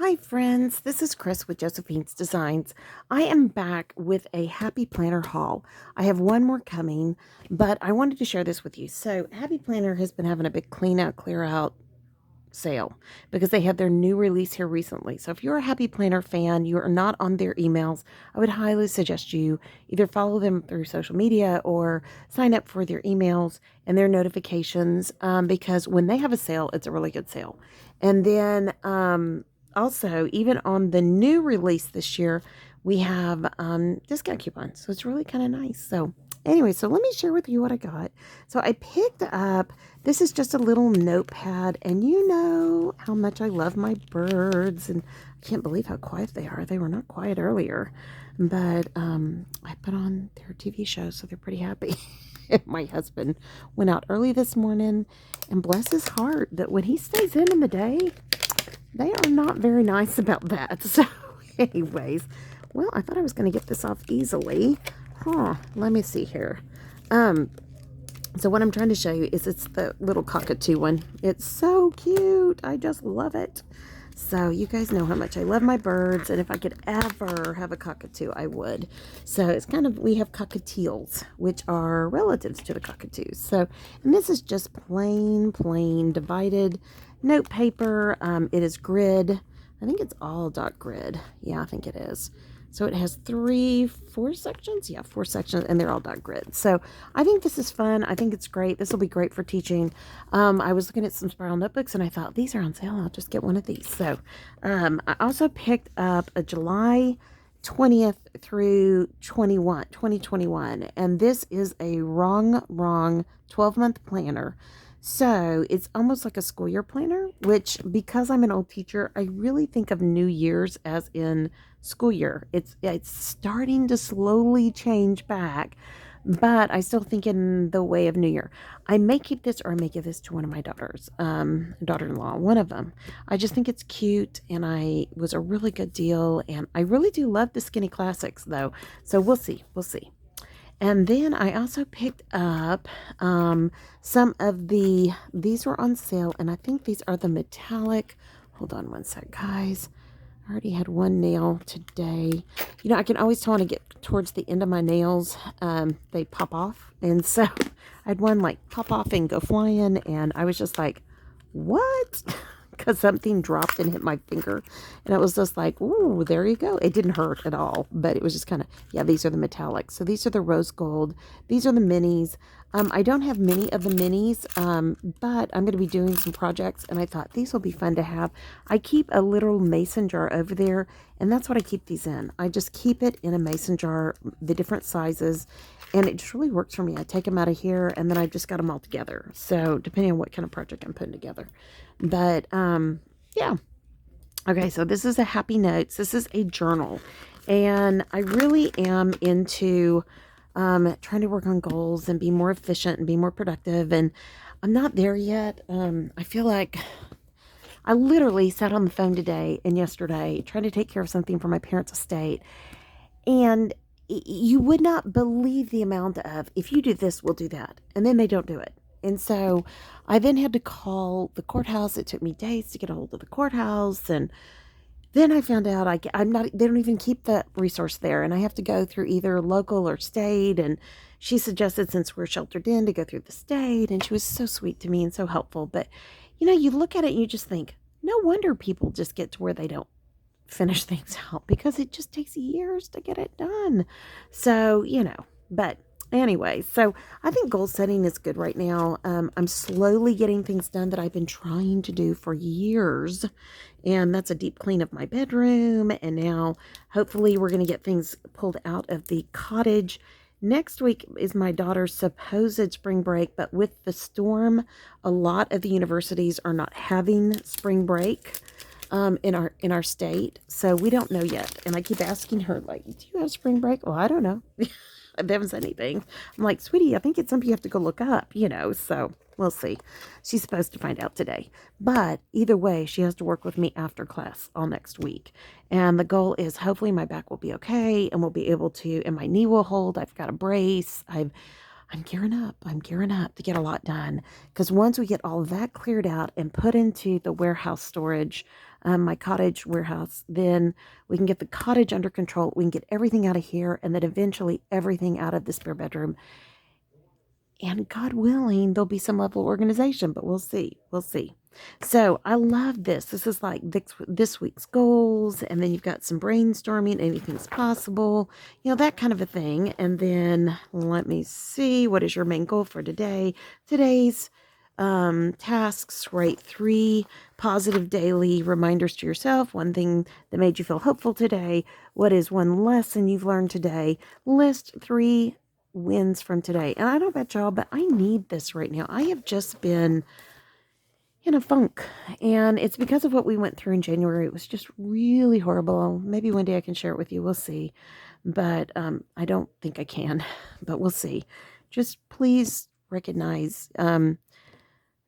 Hi friends, this is Chris with Josephine's Designs. I am back with a Happy Planner haul. I have one more coming, but I wanted to share this with you. So Happy Planner has been having a big clean out, clear out sale because they had their new release here recently. So if you're a Happy Planner fan, you are not on their emails, I would highly suggest you either follow them through social media or sign up for their emails and their notifications because when they have a sale, it's a really good sale. And then also, even on the new release this year, we have discount coupons. So it's really kind of nice. So anyway, so let me share with you what I got. So I picked up, this is just a little notepad, and you know how much I love my birds, and I can't believe how quiet they are. They were not quiet earlier, but I put on their TV show, so they're pretty happy. My husband went out early this morning, and bless his heart that when he stays in the day, they are not very nice about that. So anyways, well, I thought I was going to get this off easily. Let me see here. So what I'm trying to show you is it's the little cockatoo one. It's so cute. I just love it. So you guys know how much I love my birds, and if I could ever have a cockatoo, I would. So it's kind of, we have cockatiels, which are relatives to the cockatoos. So, and this is just plain divided note paper. It is grid. I think it's all dot grid. Yeah, I think it is. So it has four sections. Yeah, four sections, and they're all dot grid. So I think this is fun. I think it's great. This will be great for teaching. I was looking at some spiral notebooks, and I thought, these are on sale. I'll just get one of these. So I also picked up a July 20th through 2021. And this is a wrong 12-month planner. So it's almost like a school year planner, which, because I'm an old teacher, I really think of New Year's as in school year. It's starting to slowly change back, but I still think in the way of New Year. I may keep this, or I may give this to one of my daughters, daughter-in-law, one of them. I just think it's cute, and I was a really good deal, and I really do love the Skinny Classics though. So we'll see. And then I also picked up some of these were on sale, and I think these are the metallic. Hold on one sec, guys. I already had one nail today. You know, I can always tell when I get towards the end of my nails, they pop off. And so I had one like pop off and go flying, and I was just like, what? Because something dropped and hit my finger, and it was just like, ooh, there you go. It didn't hurt at all, but it was just kind of, yeah, these are the metallics. So these are the rose gold. These are the minis. I don't have many of the minis, but I'm going to be doing some projects, and I thought these will be fun to have. I keep a little mason jar over there, and that's what I keep these in. I just keep it in a mason jar, the different sizes, and it just really works for me. I take them out of here, and then I've just got them all together. So depending on what kind of project I'm putting together. But yeah. Okay, so this is a Happy Notes. This is a journal, and I really am into trying to work on goals and be more efficient and be more productive. And I'm not there yet. I feel like I literally sat on the phone today and yesterday trying to take care of something for my parents' estate, and you would not believe the amount of, if you do this, we'll do that, and then they don't do it. And so I then had to call the courthouse. It took me days to get a hold of the courthouse, and then I found out I'm not, they don't even keep that resource there, and I have to go through either local or state. And she suggested, since we're sheltered in, to go through the state, and she was so sweet to me and so helpful. But you know, you look at it and you just think, no wonder people just get to where they don't finish things out, because it just takes years to get it done. So, you know, but anyway, so I think goal setting is good right now. I'm slowly getting things done that I've been trying to do for years, and that's a deep clean of my bedroom. And now hopefully we're going to get things pulled out of the cottage. Next week is my daughter's supposed spring break, but with the storm, a lot of the universities are not having spring break in our state, so we don't know yet. And I keep asking her, like, do you have spring break? Well, I don't know. They haven't said anything. I'm like, sweetie, I think it's something you have to go look up, you know. So we'll see. She's supposed to find out today, but either way, she has to work with me after class all next week. And the goal is, hopefully my back will be okay, and we'll be able to, and my knee will hold. I've got a brace. I'm gearing up. I'm gearing up to get a lot done. Because once we get all that cleared out and put into the warehouse storage, my cottage warehouse, then we can get the cottage under control. We can get everything out of here and then eventually everything out of the spare bedroom. And God willing, there'll be some level of organization, but we'll see. We'll see. So I love this. This is like this week's goals, and then you've got some brainstorming, anything's possible, that kind of a thing. And then let me see, what is your main goal for today? Today's tasks, write 3 positive daily reminders to yourself. One thing that made you feel hopeful today. What is one lesson you've learned today? List 3 wins from today. And I don't know about y'all, but I need this right now. I have just been in a funk, and it's because of what we went through in January. It was just really horrible. Maybe one day I can share it with you. We'll see. But I don't think I can, but we'll see. Just please recognize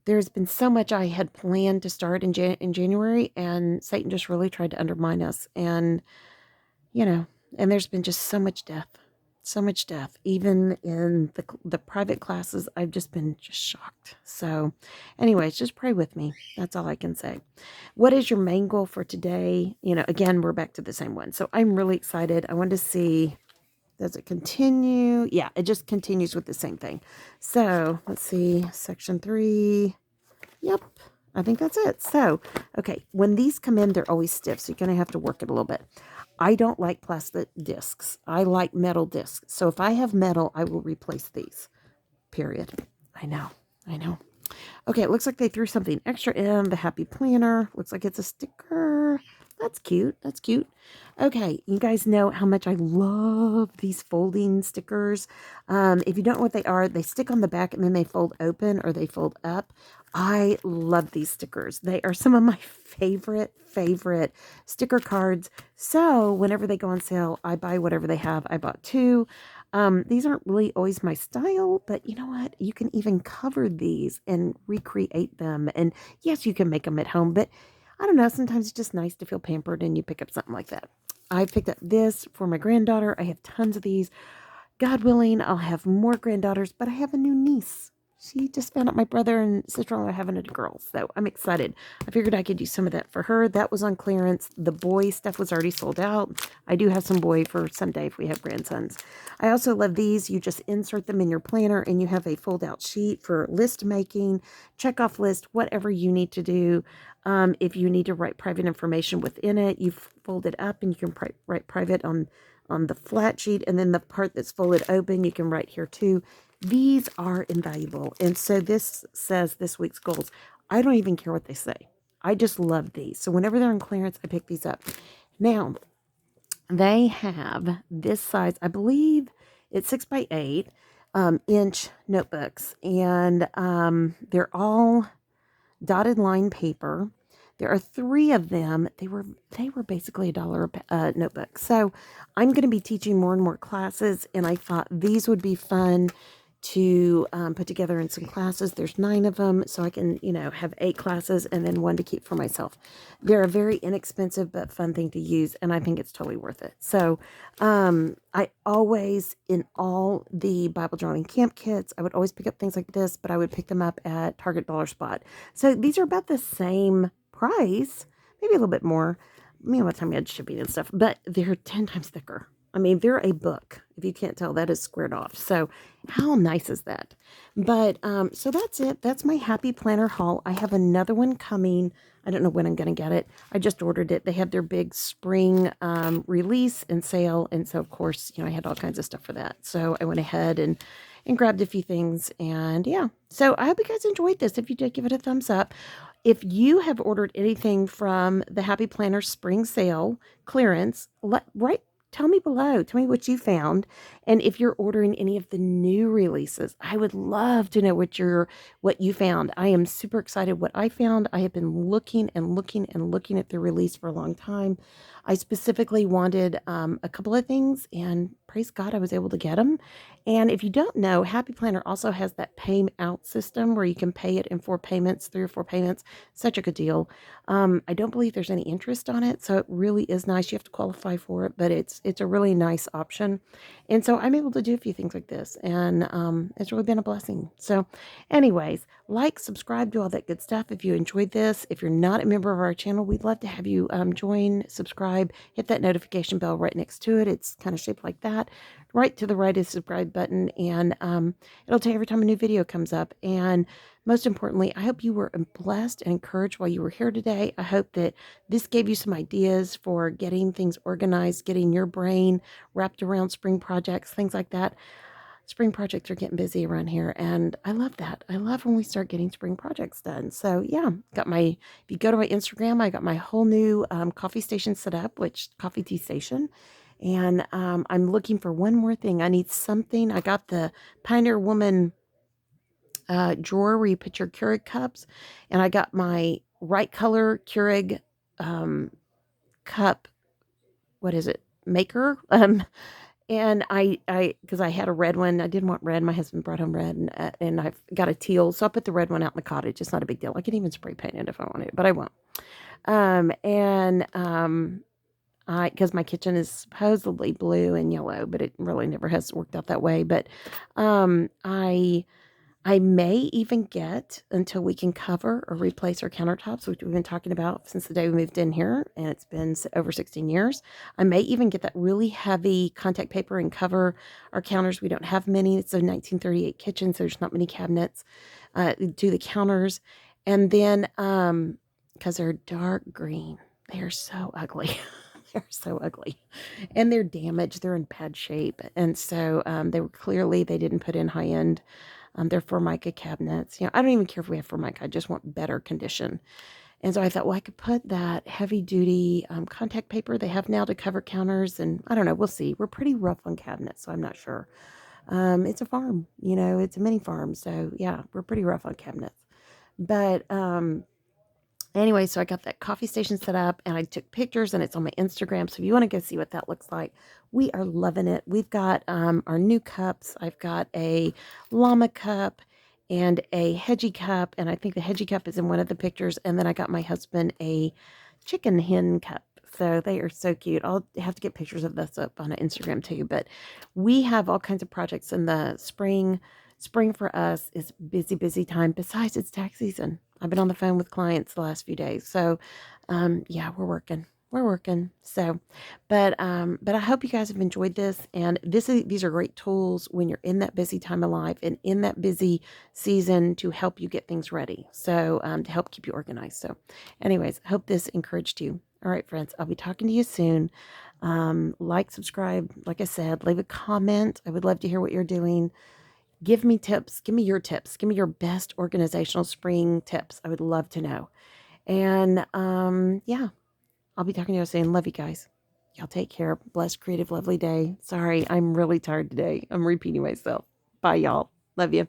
there's been so much I had planned to start in January, and Satan just really tried to undermine us. And, and there's been just so much death. So much death. Even in the private classes, I've just been just shocked. So anyways, just pray with me. That's all I can say. What is your main goal for today? Again, we're back to the same one. So I'm really excited. I want to see, does it continue? Yeah, it just continues with the same thing. So let's see, section 3. Yep, I think that's it. So, okay, when these come in, they're always stiff, so you're going to have to work it a little bit. I don't like plastic discs. I like metal discs. So if I have metal, I will replace these. Period. I know. Okay, it looks like they threw something extra in. The Happy Planner. Looks like it's a sticker. That's cute. Okay, you guys know how much I love these folding stickers. If you don't know what they are, they stick on the back and then they fold open or they fold up. I love these stickers. They are some of my favorite sticker cards. So whenever they go on sale, I buy whatever they have. I bought 2. These aren't really always my style, but you know what? You can even cover these and recreate them. And yes, you can make them at home, but I don't know. Sometimes it's just nice to feel pampered and you pick up something like that. I picked up this for my granddaughter. I have tons of these. God willing, I'll have more granddaughters, but I have a new niece. She just found out my brother and sister-in-law are having a girl, so I'm excited. I figured I could do some of that for her. That was on clearance. The boy stuff was already sold out. I do have some boy for someday if we have grandsons. I also love these. You just insert them in your planner, and you have a fold-out sheet for list making, check-off list, whatever you need to do. If you need to write private information within it, you fold it up, and you can write private on the flat sheet, and then the part that's folded open, you can write here too. These are invaluable. And so this says this week's goals. I don't even care what they say. I just love these. So whenever they're on clearance, I pick these up. Now, they have this size, I believe it's 6x8 inch notebooks. And they're all dotted line paper. There are 3 of them. They were basically $1 a notebook. So I'm going to be teaching more and more classes, and I thought these would be fun to put together in some classes. There's 9 of them, so I can, have 8 classes and then 1 to keep for myself. They're a very inexpensive but fun thing to use, and I think it's totally worth it. So I always, in all the Bible journaling camp kits, I would always pick up things like this, but I would pick them up at Target Dollar Spot. So these are about the same price, maybe a little bit more. By the time you had shipping and stuff, but they're 10 times thicker. I mean, they're a book. If you can't tell, that is squared off. So how nice is that? But so that's it. That's my Happy Planner haul. I have another one coming. I don't know when I'm going to get it. I just ordered it. They had their big spring release and sale. And so, of course, I had all kinds of stuff for that. So I went ahead and grabbed a few things. And yeah, so I hope you guys enjoyed this. If you did, give it a thumbs up. If you have ordered anything from the Happy Planner spring sale clearance, tell me below. Tell me what you found. And if you're ordering any of the new releases, I would love to know what you found. I am super excited what I found. I have been looking at the release for a long time. I specifically wanted a couple of things, and praise God I was able to get them. And if you don't know, Happy Planner also has that pay out system where you can pay it in 4 payments, 3 or 4 payments. Such a good deal. I don't believe there's any interest on it, so it really is nice. You have to qualify for it, but it's a really nice option. And so I'm able to do a few things like this, and it's really been a blessing. So, anyways, like, subscribe, do all that good stuff. If you enjoyed this, if you're not a member of our channel, we'd love to have you join, subscribe, hit that notification bell right next to it. It's kind of shaped like that. Right to the right is the subscribe button, and it'll tell you every time a new video comes up. And most importantly, I hope you were blessed and encouraged while you were here today. I hope that this gave you some ideas for getting things organized, getting your brain wrapped around spring projects, things like that. Spring projects are getting busy around here, and I love that. I love when we start getting spring projects done. So yeah, if you go to my Instagram, I got my whole new coffee station set up, which coffee tea station. And I'm looking for one more thing. I need something. I got the Pioneer Woman drawer where you put your Keurig cups, and I got my right color Keurig cup. What is it? Maker. And because I had a red one, I didn't want red. My husband brought home red, and I've got a teal, so I put the red one out in the cottage. It's not a big deal. I can even spray paint it if I wanted, but I won't. Because my kitchen is supposedly blue and yellow, but it really never has worked out that way. But I may even get, until we can cover or replace our countertops, which we've been talking about since the day we moved in here, and it's been over 16 years. I may even get that really heavy contact paper and cover our counters. We don't have many. It's a 1938 kitchen, so there's not many cabinets. Do the counters. And then, because they're dark green, they're so ugly. They're so ugly. And they're damaged. They're in bad shape. And so they didn't put in high-end. They're Formica cabinets. I don't even care if we have Formica. I just want better condition. And so I thought, well, I could put that heavy-duty contact paper they have now to cover counters. And I don't know. We'll see. We're pretty rough on cabinets, so I'm not sure. It's a farm. It's a mini farm. So, yeah, we're pretty rough on cabinets. But anyway, so I got that coffee station set up, and I took pictures, and it's on my Instagram. So if you want to go see what that looks like, we are loving it. We've got our new cups. I've got a llama cup and a hedgie cup, and I think the hedgie cup is in one of the pictures. And then I got my husband a chicken hen cup. So they are so cute. I'll have to get pictures of this up on Instagram too. But we have all kinds of projects in the spring. Spring for us is busy, busy time. Besides, it's tax season. I've been on the phone with clients the last few days. So, yeah, we're working. We're working. So, but I hope you guys have enjoyed this. And these are great tools when you're in that busy time of life and in that busy season to help you get things ready. So, to help keep you organized. So, anyways, I hope this encouraged you. All right, friends, I'll be talking to you soon. Like, subscribe, like I said, leave a comment. I would love to hear what you're doing. Give me tips. Give me your tips. Give me your best organizational spring tips. I would love to know. And yeah, I'll be talking to you soon. Love you guys. Y'all take care. Blessed, creative, lovely day. Sorry, I'm really tired today. I'm repeating myself. Bye, y'all. Love you.